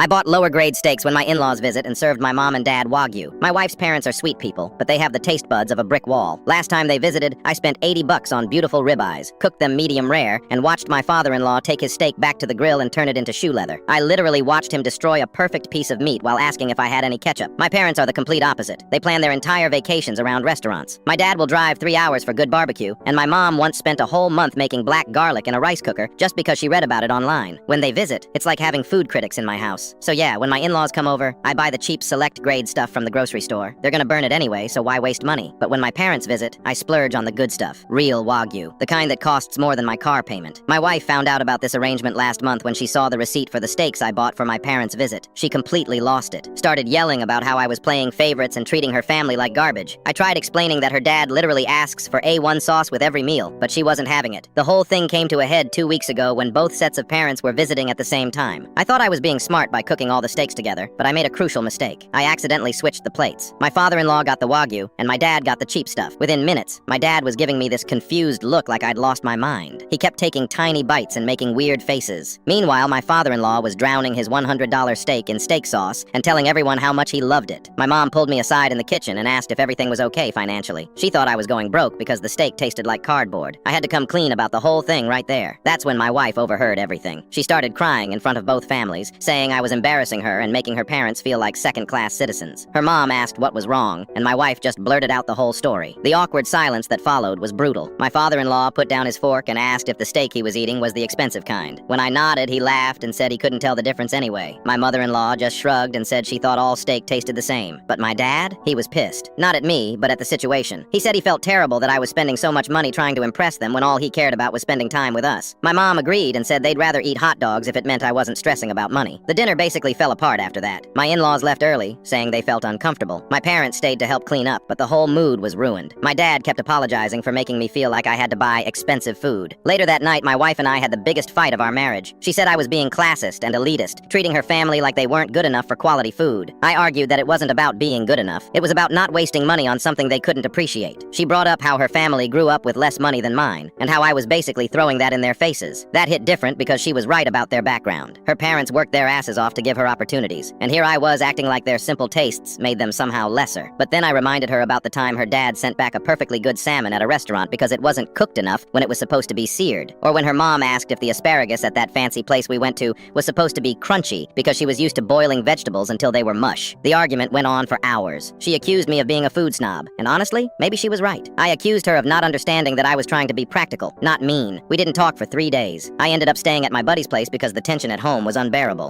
I bought lower grade steaks when my in-laws visit and served my mom and dad Wagyu. My wife's parents are sweet people, but they have the taste buds of a brick wall. Last time they visited, I spent $80 on beautiful ribeyes, cooked them medium rare, and watched my father-in-law take his steak back to the grill and turn it into shoe leather. I literally watched him destroy a perfect piece of meat while asking if I had any ketchup. My parents are the complete opposite. They plan their entire vacations around restaurants. My dad will drive 3 hours for good barbecue, and my mom once spent a whole month making black garlic in a rice cooker just because she read about it online. When they visit, it's like having food critics in my house. So yeah, when my in-laws come over, I buy the cheap select grade stuff from the grocery store. They're gonna burn it anyway, so why waste money? But when my parents visit, I splurge on the good stuff. Real Wagyu, the kind that costs more than my car payment. My wife found out about this arrangement last month when she saw the receipt for the steaks I bought for my parents' visit. She completely lost it. Started yelling about how I was playing favorites and treating her family like garbage. I tried explaining that her dad literally asks for A1 sauce with every meal, but she wasn't having it. The whole thing came to a head 2 weeks ago when both sets of parents were visiting at the same time. I thought I was being smart by cooking all the steaks together, but I made a crucial mistake. I accidentally switched the plates. My father-in-law got the Wagyu, and my dad got the cheap stuff. Within minutes, my dad was giving me this confused look like I'd lost my mind. He kept taking tiny bites and making weird faces. Meanwhile, my father-in-law was drowning his $100 steak in steak sauce and telling everyone how much he loved it. My mom pulled me aside in the kitchen and asked if everything was okay financially. She thought I was going broke because the steak tasted like cardboard. I had to come clean about the whole thing right there. That's when my wife overheard everything. She started crying in front of both families, saying I was embarrassing her and making her parents feel like second-class citizens. Her mom asked what was wrong, and my wife just blurted out the whole story. The awkward silence that followed was brutal. My father-in-law put down his fork and asked if the steak he was eating was the expensive kind. When I nodded, he laughed and said he couldn't tell the difference anyway. My mother-in-law just shrugged and said she thought all steak tasted the same. But my dad? He was pissed. Not at me, but at the situation. He said he felt terrible that I was spending so much money trying to impress them when all he cared about was spending time with us. My mom agreed and said they'd rather eat hot dogs if it meant I wasn't stressing about money. The dinner basically fell apart after that. My in-laws left early, saying they felt uncomfortable. My parents stayed to help clean up, but the whole mood was ruined. My dad kept apologizing for making me feel like I had to buy expensive food. Later that night, my wife and I had the biggest fight of our marriage. She said I was being classist and elitist, treating her family like they weren't good enough for quality food. I argued that it wasn't about being good enough. It was about not wasting money on something they couldn't appreciate. She brought up how her family grew up with less money than mine, and how I was basically throwing that in their faces. That hit different because she was right about their background. Her parents worked their asses off to give her opportunities, and here I was acting like their simple tastes made them somehow lesser. But then I reminded her about the time her dad sent back a perfectly good salmon at a restaurant because it wasn't cooked enough when it was supposed to be seared. Or when her mom asked if the asparagus at that fancy place we went to was supposed to be crunchy because she was used to boiling vegetables until they were mush. The argument went on for hours. She accused me of being a food snob, and honestly, maybe she was right. I accused her of not understanding that I was trying to be practical, not mean. We didn't talk for 3 days. I ended up staying at my buddy's place because the tension at home was unbearable.